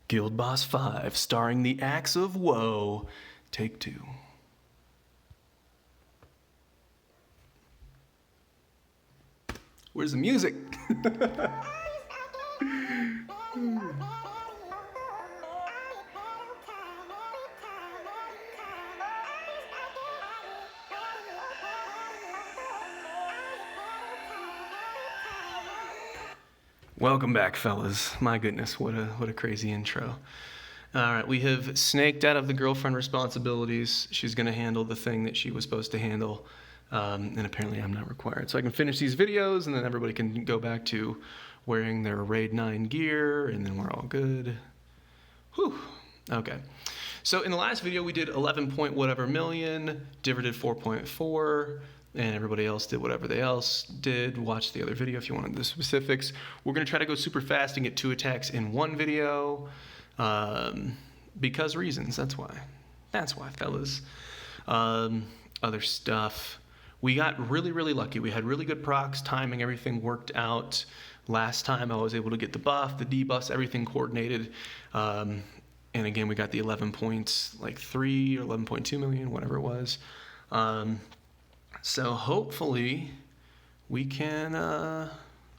Guild Boss 5, starring the Axe of Woe. Take 2. Where's the music? Welcome back, fellas. My goodness, what a crazy intro. All right, we have snaked out of the girlfriend responsibilities. She's going to handle the thing that she was supposed to handle, and apparently I'm not required. So I can finish these videos, and then everybody can go back to wearing their Raid 9 gear, and then we're all good. Whew. Okay. So in the last video, we did 11 point whatever million. Diver did 4.4. And everybody else did whatever they else did. Watch the other video if you wanted the specifics. We're going to try to go super fast and get 2 attacks in one video. Because reasons, that's why. That's why, fellas. Other stuff. We got really lucky. We had really good procs, timing, everything worked out. Last time I was able to get the buff, the debuffs, everything coordinated. And again, we got the 11 points, like 3 or 11.2 million, whatever it was. So hopefully we can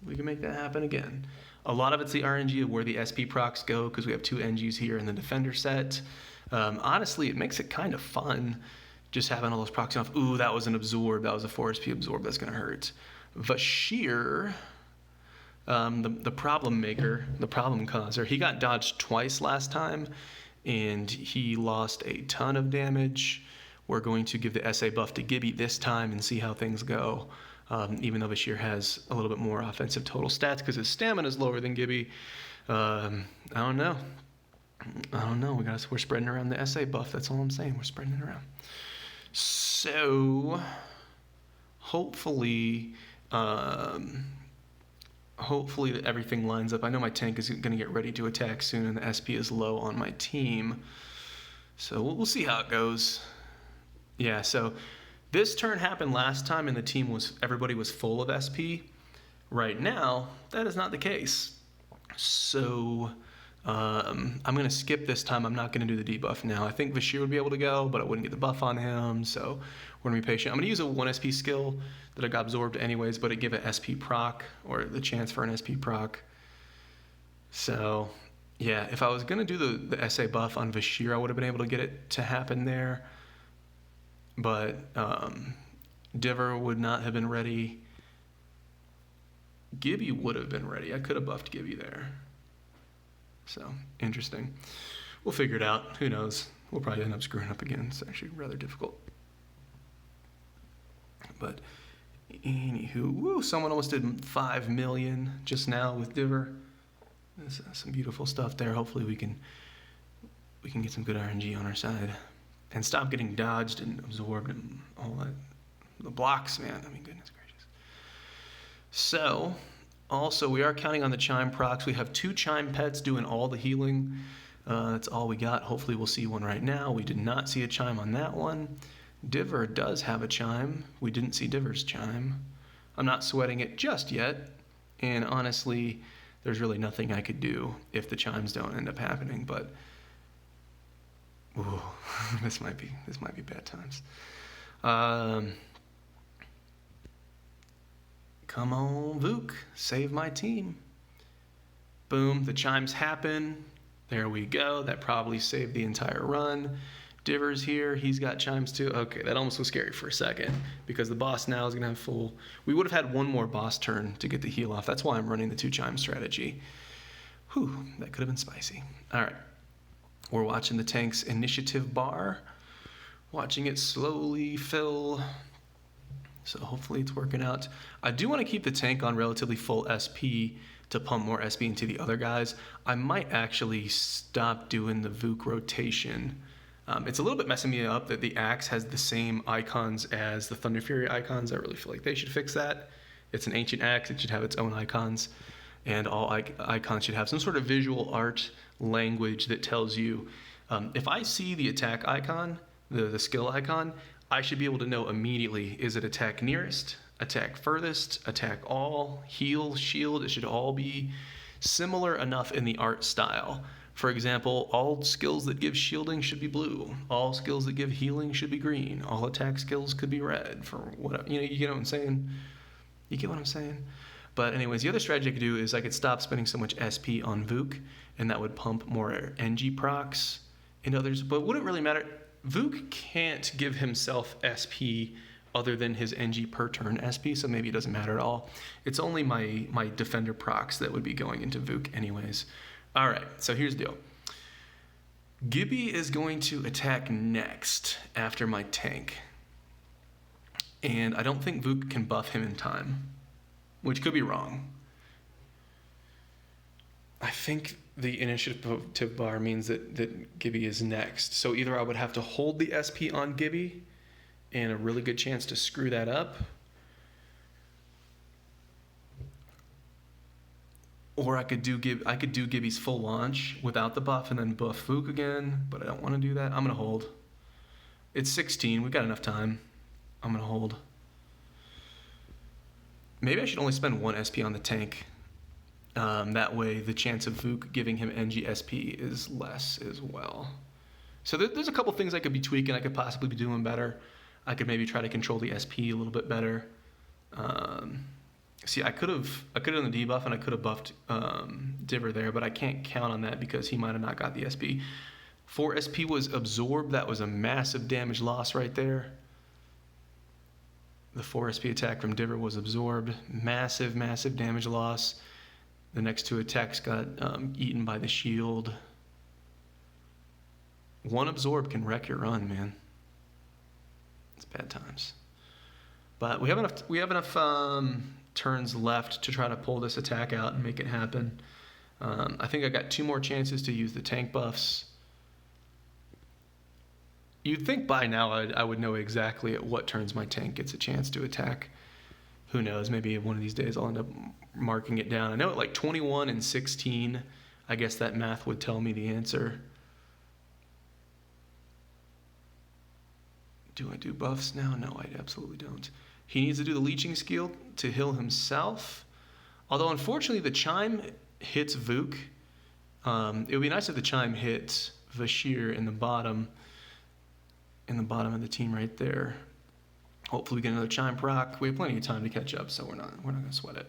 make that happen again. A lot of it's the RNG of where the SP procs go, because we have 2 NGs here in the defender set. Honestly, it makes it kind of fun just having all those procs off. Ooh, that was an absorb. That was a 4 SP absorb. That's going to hurt. Vashir, the problem maker, the problem causer, he got dodged twice last time, and he lost a ton of damage. We're going to give the SA buff to Gibby this time and see how things go. Even though Bashir has a little bit more offensive total stats because his stamina is lower than Gibby. I don't know. We're spreading around the SA buff. That's all I'm saying. We're spreading it around. So hopefully that everything lines up. I know my tank is going to get ready to attack soon, and the SP is low on my team. So we'll see how it goes. Yeah, so this turn happened last time and everybody was full of SP. Right now, that is not the case. So I'm going to skip this time. I'm not going to do the debuff now. I think Vashir would be able to go, but I wouldn't get the buff on him, so we're going to be patient. I'm going to use a 1 SP skill that I got absorbed anyways, but it give an SP proc, or the chance for an SP proc. So yeah, if I was going to do the SA buff on Vashir, I would have been able to get it to happen there. But Diver would not have been ready. Gibby would have been ready. I could have buffed Gibby there. So, interesting. We'll figure it out. Who knows? We'll probably end up screwing up again. It's actually rather difficult. But, anywho, woo, someone almost did 5 million just now with Diver. There's some beautiful stuff there. Hopefully we can get some good RNG on our side. And stop getting dodged and absorbed and all that. The blocks, man. I mean, goodness gracious. So, also, we are counting on the chime procs. We have 2 chime pets doing all the healing. That's all we got. Hopefully we'll see one right now. We did not see a chime on that one. Diver does have a chime. We didn't see Diver's chime. I'm not sweating it just yet. And honestly, there's really nothing I could do if the chimes don't end up happening. But ooh, this might be bad times. Come on, Vuk, save my team. Boom, the chimes happen. There we go. That probably saved the entire run. Diver's here. He's got chimes too. Okay, that almost was scary for a second because the boss now is going to have full. We would have had one more boss turn to get the heal off. That's why I'm running the 2 chime strategy. Whew, that could have been spicy. All right. We're watching the tank's initiative bar, watching it slowly fill. So hopefully it's working out. I do want to keep the tank on relatively full SP to pump more SP into the other guys. I might actually stop doing the Vuk rotation. It's a little bit messing me up that the axe has the same icons as the Thunder Fury icons. I really feel like they should fix that. It's an ancient axe. It should have its own icons. And all icons should have some sort of visual art language that tells you, if I see the attack icon, the skill icon, I should be able to know immediately, is it attack nearest, attack furthest, attack all, heal, shield. It should all be similar enough in the art style For example, all skills that give shielding should be blue. All skills that give healing should be green. All attack skills could be red. For whatever, you get what I'm saying? You get what I'm saying? But anyways, the other strategy I could do is I could stop spending so much SP on Vuk, and that would pump more NG procs into others. But would it really matter? Vuk can't give himself SP other than his NG per turn SP, so maybe it doesn't matter at all. It's only my defender procs that would be going into Vuk anyways. All right, so here's the deal. Gibby is going to attack next after my tank. And I don't think Vuk can buff him in time, which could be wrong. I think the initiative bar means that Gibby is next. So either I would have to hold the SP on Gibby and a really good chance to screw that up, or I could do Gibby's full launch without the buff and then buff Vuk again, but I don't want to do that. I'm going to hold. It's 16. We've got enough time. I'm going to hold. Maybe I should only spend 1 SP on the tank. That way the chance of Vuk giving him NG SP is less as well. So there's a couple things I could be tweaking. I could possibly be doing better. I could maybe try to control the SP a little bit better. See, I could have done the debuff and I could have buffed Diver there, but I can't count on that because he might have not got the SP. 4 SP was absorbed. That was a massive damage loss right there. The 4 SP attack from Diver was absorbed. Massive, massive damage loss. The next 2 attacks got eaten by the shield. 1 absorb can wreck your run, man. It's bad times. But we have enough turns left to try to pull this attack out and make it happen. I think I got 2 more chances to use the tank buffs. You'd think by now I would know exactly at what turns my tank gets a chance to attack. Who knows? Maybe one of these days I'll end up marking it down. I know at like 21 and 16, I guess that math would tell me the answer. Do I do buffs now? No, I absolutely don't. He needs to do the leeching skill to heal himself. Although, unfortunately, the chime hits Vuk. It would be nice if the chime hit Vashir in the bottom of the team right there. Hopefully we get another chime proc. We have plenty of time to catch up, so we're not going to sweat it.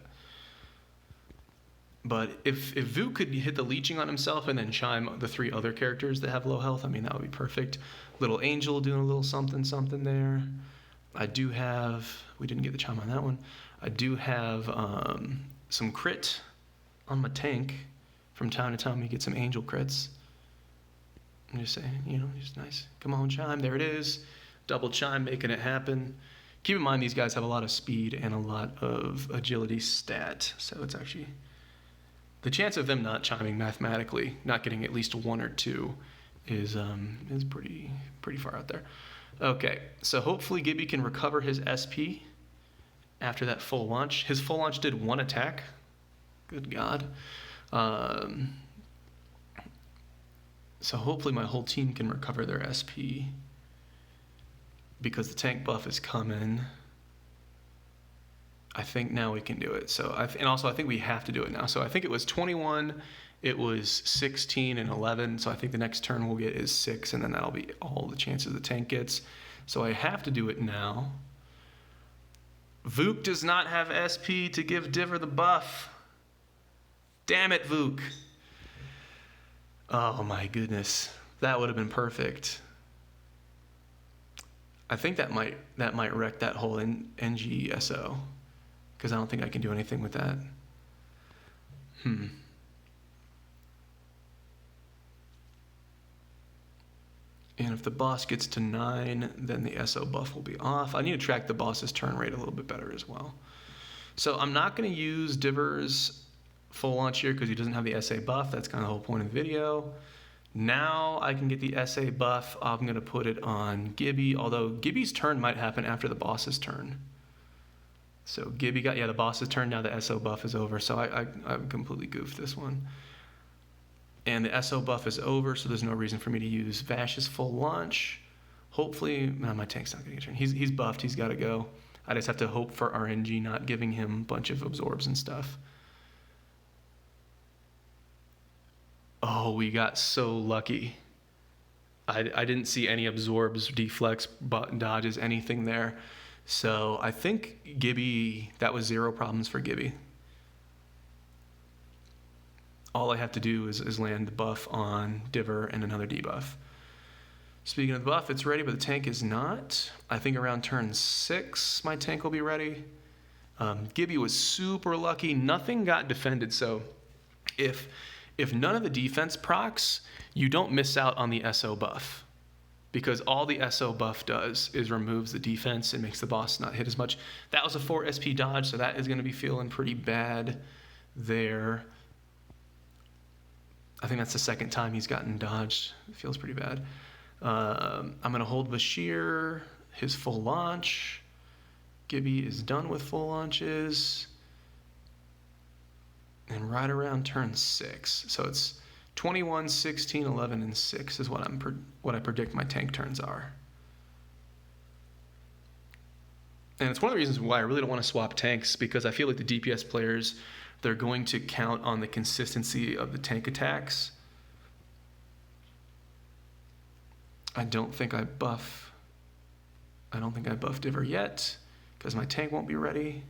But if Vuk could hit the leeching on himself and then chime the 3 other characters that have low health, I mean, that would be perfect. Little Angel doing a little something there. I do have, we didn't get the chime on that one. I do have some crit on my tank. From time to time, we get some Angel crits. I'm just saying, just nice. Come on, chime, there it is. Double chime, making it happen. Keep in mind, these guys have a lot of speed and a lot of agility stat, so it's actually, the chance of them not chiming mathematically, not getting at least 1 or 2, is pretty far out there. Okay, so hopefully Gibby can recover his SP after that full launch. His full launch did 1 attack. Good God. So hopefully my whole team can recover their SP because the tank buff is coming. I think now we can do it. So and also I think we have to do it now. So I think it was 21, it was 16 and 11. So I think the next turn we'll get is 6, and then that'll be all the chances the tank gets. So I have to do it now. Vuk does not have SP to give Diver the buff. Damn it, Vuk. Oh my goodness. That would have been perfect. I think that might wreck that whole NGSO, because I don't think I can do anything with that. And if the boss gets to 9, then the SO buff will be off. I need to track the boss's turn rate a little bit better as well. So I'm not going to use Diver's full launch here because he doesn't have the SA buff. That's kind of the whole point of the video. Now I can get the SA buff. I'm going to put it on Gibby, although Gibby's turn might happen after the boss's turn. So Gibby got, the boss's turn, now the SO buff is over. So I completely goofed this one. And the SO buff is over, so there's no reason for me to use Vash's full launch. Hopefully, no, my tank's not getting a turn. He's buffed, he's got to go. I just have to hope for RNG not giving him a bunch of absorbs and stuff. Oh, we got so lucky. I didn't see any absorbs, deflects, button dodges, anything there. So I think Gibby, that was 0 problems for Gibby. All I have to do is land the buff on Diver and another debuff. Speaking of the buff, it's ready, but the tank is not. I think around turn 6, my tank will be ready. Gibby was super lucky. Nothing got defended, so if none of the defense procs, you don't miss out on the SO buff. Because all the SO buff does is removes the defense and makes the boss not hit as much. That was a 4 SP dodge, so that is going to be feeling pretty bad there. I think that's the second time he's gotten dodged. It feels pretty bad. I'm going to hold Bashir, his full launch. Gibby is done with full launches. And right around turn 6. So it's 21, 16, 11, and 6 is what I predict my tank turns are. And it's one of the reasons why I really don't want to swap tanks, because I feel like the DPS players, they're going to count on the consistency of the tank attacks. I don't think I buff Diver yet, because my tank won't be ready.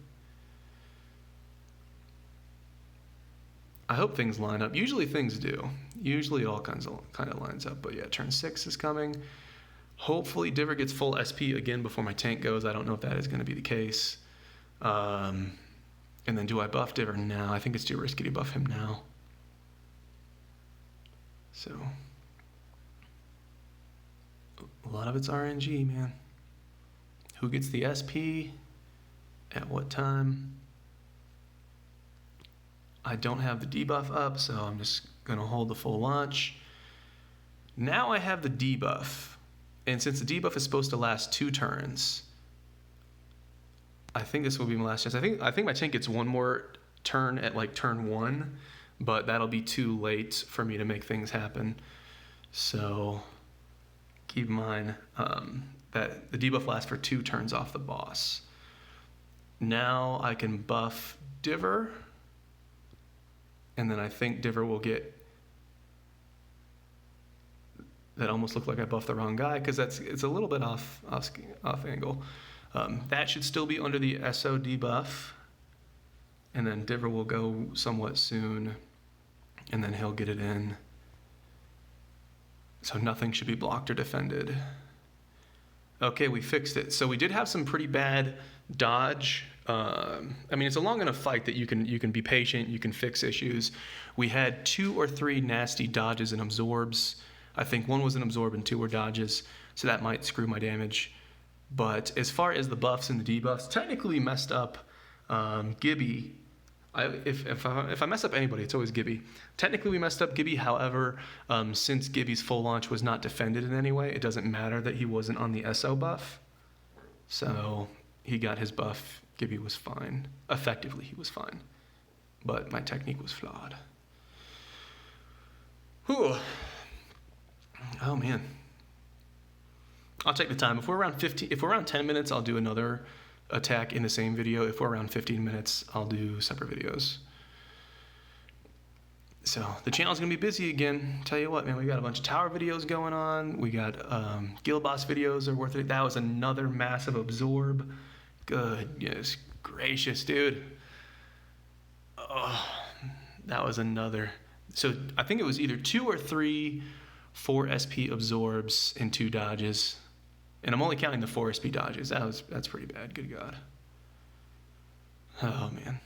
I hope things line up. Usually things do. Usually it all kind of lines up. But yeah, turn 6 is coming. Hopefully Diver gets full SP again before my tank goes. I don't know if that is going to be the case. And then do I buff Diver now? I think it's too risky to buff him now. So a lot of it's RNG, man. Who gets the SP? At what time? I don't have the debuff up, so I'm just going to hold the full launch. Now I have the debuff. And since the debuff is supposed to last 2 turns, I think this will be my last chance. I think my tank gets one more turn at like turn 1, but that'll be too late for me to make things happen. So keep in mind that the debuff lasts for 2 turns off the boss. Now I can buff Diver. And then I think Diver will get... That almost looked like I buffed the wrong guy, because it's a little bit off angle. That should still be under the SO debuff. And then Diver will go somewhat soon. And then he'll get it in. So nothing should be blocked or defended. Okay, we fixed it. So we did have some pretty bad dodge. I mean, it's a long enough fight that you can be patient, you can fix issues. We had 2 or 3 nasty dodges and absorbs. I think 1 was an absorb and 2 were dodges, so that might screw my damage. But as far as the buffs and the debuffs, technically we messed up Gibby. If I mess up anybody, it's always Gibby. Technically we messed up Gibby, however, since Gibby's full launch was not defended in any way, it doesn't matter that he wasn't on the SO buff. So he got his buff. Gibby was fine. Effectively, he was fine. But my technique was flawed. Whew. Oh, man. I'll take the time. If we're around 10 minutes, I'll do another attack in the same video. If we're around 15 minutes, I'll do separate videos. So the channel's going to be busy again. Tell you what, man, we got a bunch of tower videos going on. We got guild boss videos are worth it. That was another massive absorb. Goodness gracious, dude. Oh, that was another. So I think it was either 2 or 3 4 SP absorbs and 2 dodges. And I'm only counting the 4 SP dodges. That's pretty bad. Good God. Oh, man.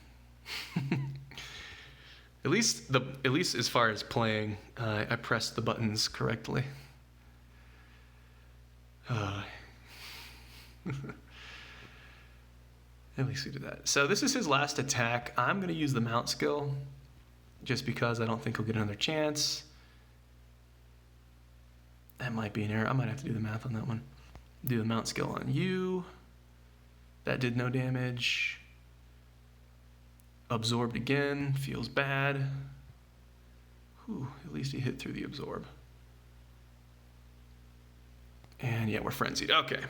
At least as far as playing, I pressed the buttons correctly. At least we did that. So this is his last attack. I'm going to use the mount skill just because I don't think he'll get another chance. That might be an error. I might have to do the math on that one. Do the mount skill on you. That did no damage. Absorbed again. Feels bad. Whew, at least he hit through the absorb. And yeah, we're frenzied. Okay.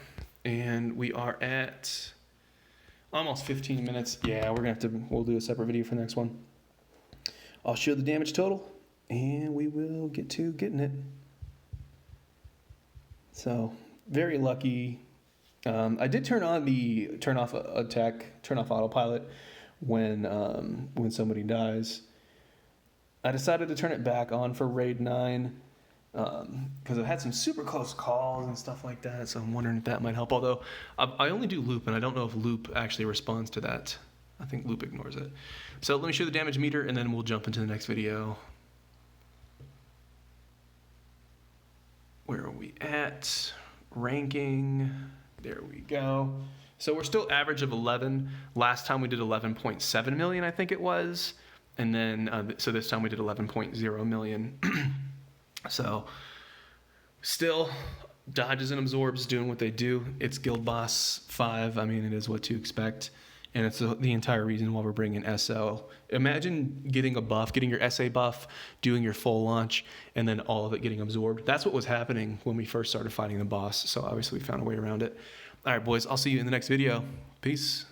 And we are at almost 15 minutes. Yeah, we'll do a separate video for the next one. I'll show the damage total and we will get to getting it. So very lucky. I did turn off autopilot when somebody dies. I decided to turn it back on for Raid 9 because I've had some super close calls and stuff like that, so I'm wondering if that might help. Although I only do loop, and I don't know if loop actually responds to that. I think loop ignores it. So let me show the damage meter, and then we'll jump into the next video. Where are we at? Ranking. There we go. So we're still average of 11. Last time we did 11.7 million, I think it was. And then, so this time we did 11.0 million. So still, dodges and absorbs doing what they do. It's Guild Boss 5. I mean, it is what to expect. And it's the entire reason why we're bringing SL. Imagine getting a buff, getting your SA buff, doing your full launch, and then all of it getting absorbed. That's what was happening when we first started fighting the boss. So obviously we found a way around it. All right, boys, I'll see you in the next video. Peace.